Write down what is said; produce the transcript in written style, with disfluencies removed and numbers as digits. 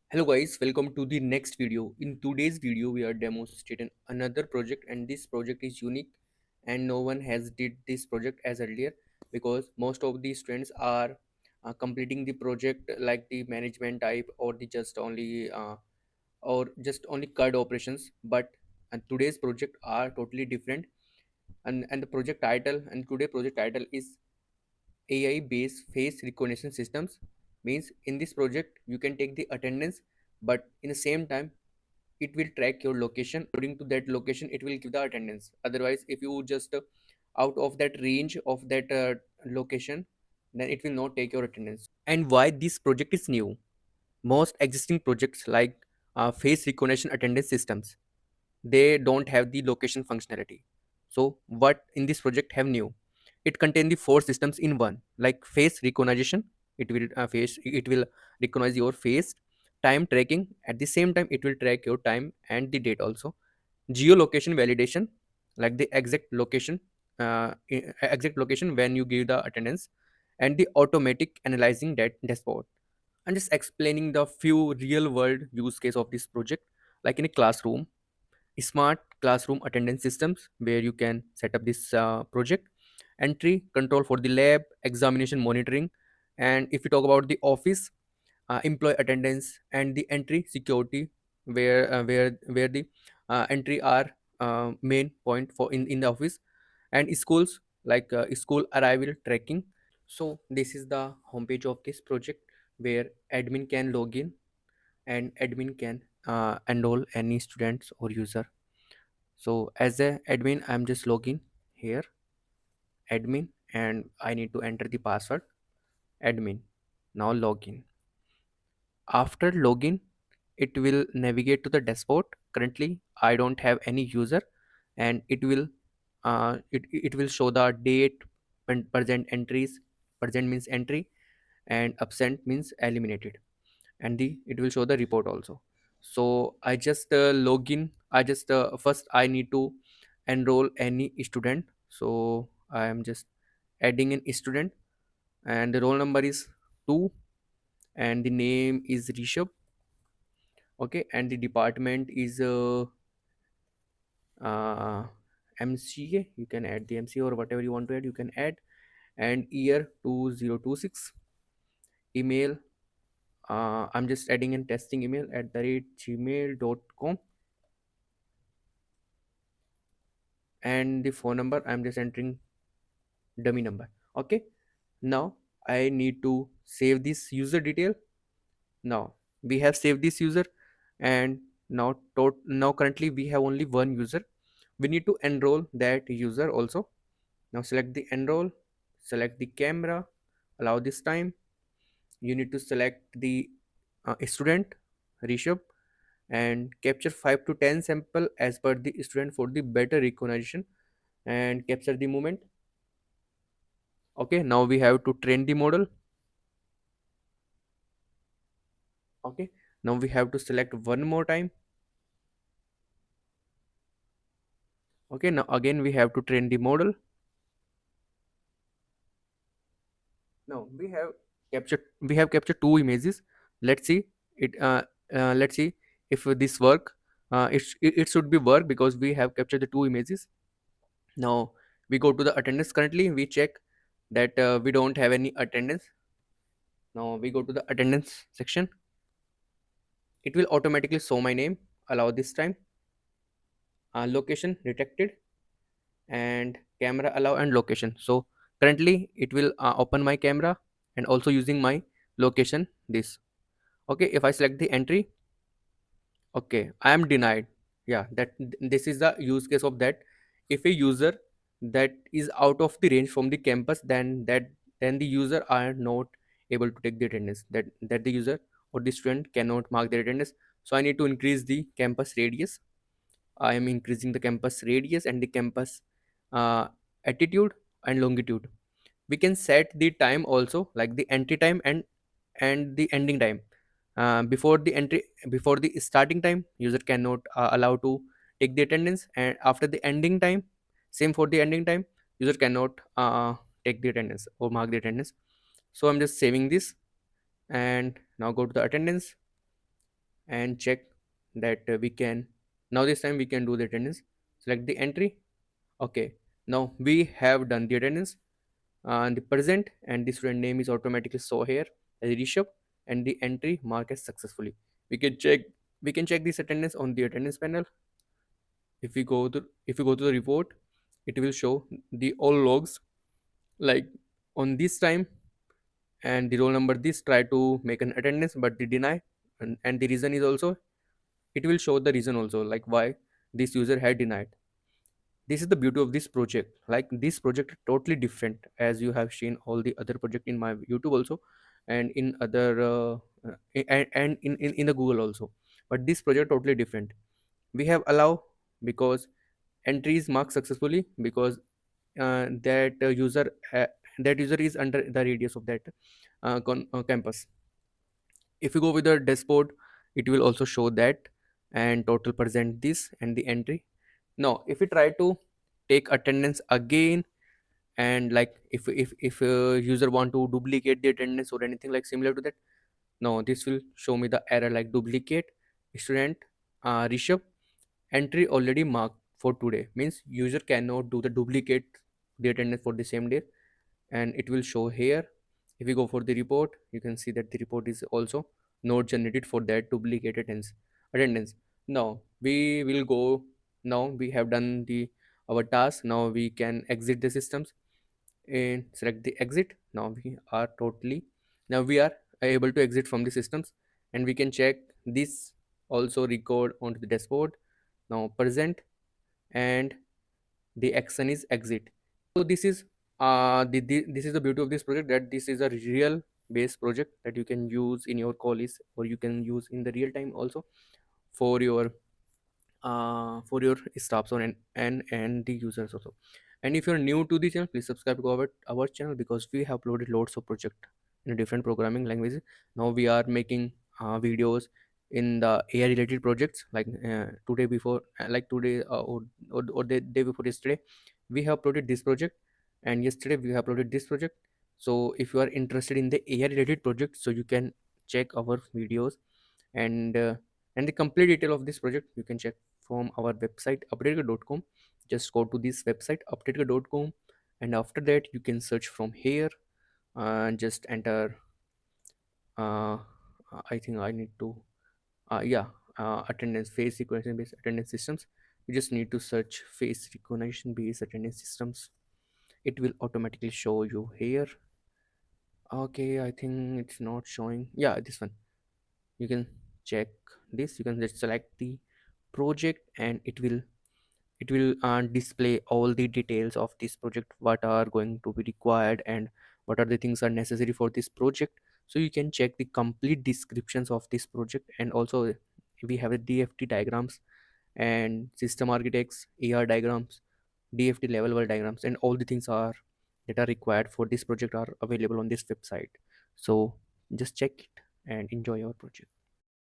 Hello guys, welcome to the next video. In today's video, we are demonstrating another project, and this project is unique and no one has did this project as earlier because most of the students are completing the project like the management type or the just only CAD operations. But today's project are totally different, and the project title and today project title is AI based face recognition systems. Means in this project you can take the attendance, but in the same time it will track your location. According to that location it will give the attendance. Otherwise, if you just out of that range of that location, then it will not take your attendance. And why this project is new? Most existing projects like face recognition attendance systems, they don't have the location functionality. So what in this project have new? It contain the four systems in one, like face recognition. It will recognize your face. Time tracking, at the same time it will track your time and the date also. Geolocation validation, like the exact location when you give the attendance. And the automatic analyzing that dashboard. I'm just explaining the few real world use case of this project, like in a classroom. Smart classroom attendance systems where you can set up this project. Entry control for the lab, examination monitoring. And if you talk about the office, employee attendance and the entry security, where the entry are main point for in the office. And schools, like school arrival tracking. So this is the homepage of this project, where admin can log in and admin can enroll any students or user. So as a admin, I'm just logging here, admin, and I need to enter the password, admin. Now login. After login, it will navigate to the dashboard. Currently, I don't have any user, and it will show the date and present entries. Present means entry, and absent means eliminated. And it will show the report also. So I just log in. I just first I need to enroll any student. So I am just adding an student, and the roll number is 2, and the name is Rishabh. Okay, and the department is uh, MCA. You can add the MCA or whatever you want to add, you can add. And year 2026. Email, I'm just adding in testing email at the rate gmail.com. And the phone number, I'm just entering dummy number. Okay, now I need to save this user detail. Now we have saved this user, and now currently we have only one user. We need to enroll that user also. Now select the enroll, select the camera, allow this time. You need to select the student Rishabh, and capture 5 to 10 sample as per the student for the better recognition, and capture the moment. Okay, now we have to train the model. Okay, now we have to select one more time. Okay, now again we have to train the model. Now we have captured two images. Let's see it. Let's see if this work. It should be work because we have captured the two images. Now we go to the attendance. Currently we check that we don't have any attendance. Now we go to the attendance section. It will automatically show my name. Allow this time. Location detected, and camera allow and location. So currently it will open my camera and also using my location this. Okay, if I select the entry, okay, I am denied. Yeah, this is the use case of that. If a user that is out of the range from the campus, then the user are not able to take the attendance, that the user or the student cannot mark their attendance. So I need to increase the campus radius. I am increasing the campus radius and the campus uh, attitude and longitude. We can set the time also, like the entry time and the ending time. Before the starting time, user cannot allow to take the attendance, and after the ending time, same for the ending time, user cannot take the attendance or mark the attendance. So I'm just saving this, and now go to the attendance. and check that we can, now this time we can do the attendance. Select the entry. Okay, now we have done the attendance and the present, and the student name is automatically show here as Rishabh, and the entry mark as successfully. We can check this attendance on the attendance panel. If we go to the report, it will show the all logs, like on this time, and the roll number this try to make an attendance but they deny, and the reason is also, it will show the reason also, like why this user had denied. This is the beauty of this project. Like this project is totally different, as you have seen all the other project in my YouTube also, and in other and in the Google also. But this project totally different. We have allow, because entries marked successfully, because that user is under the radius of that campus. If you go with the dashboard, it will also show that, and total present this and the entry. Now if we try to take attendance again, and like if a user want to duplicate the attendance or anything like similar to that, now this will show me the error like duplicate student Rishabh, entry already marked for today, means user cannot do the duplicate the attendance for the same day, and it will show here. If we go for the report, you can see that the report is also not generated for that duplicate attendance. Now we will go, now we have done the our task. Now we can exit the systems and select the exit. Now we are able to exit from the systems, and we can check this also record onto the dashboard. Now present, and the action is exit. So this is this is the beauty of this project, that this is a real based project that you can use in your college, or you can use in the real time also for your staffs on and the users also. And if you're new to the channel, please subscribe to our channel, because we have uploaded lots of project in different programming languages. Now we are making videos in the AI related projects, like today before like today or the day before yesterday we have uploaded this project, and yesterday we have uploaded this project. So if you are interested in the AI related project, so you can check our videos, and uh, and the complete detail of this project you can check from our website updateger.com. Just go to this website updateger.com, and after that you can search from here, and just enter uh, I think I need to yeah attendance face recognition based attendance systems. You just need to search face recognition based attendance systems. It will automatically show you here. Okay, I think it's not showing. Yeah, this one. You can check this. You can just select the project, and it will display all the details of this project, what are going to be required, and what are the things are necessary for this project. So you can check the complete descriptions of this project, and also we have a DFT diagrams and system architects AR diagrams, DFT level 1 diagrams, and all the things are that are required for this project are available on this website. So just check it and enjoy your project.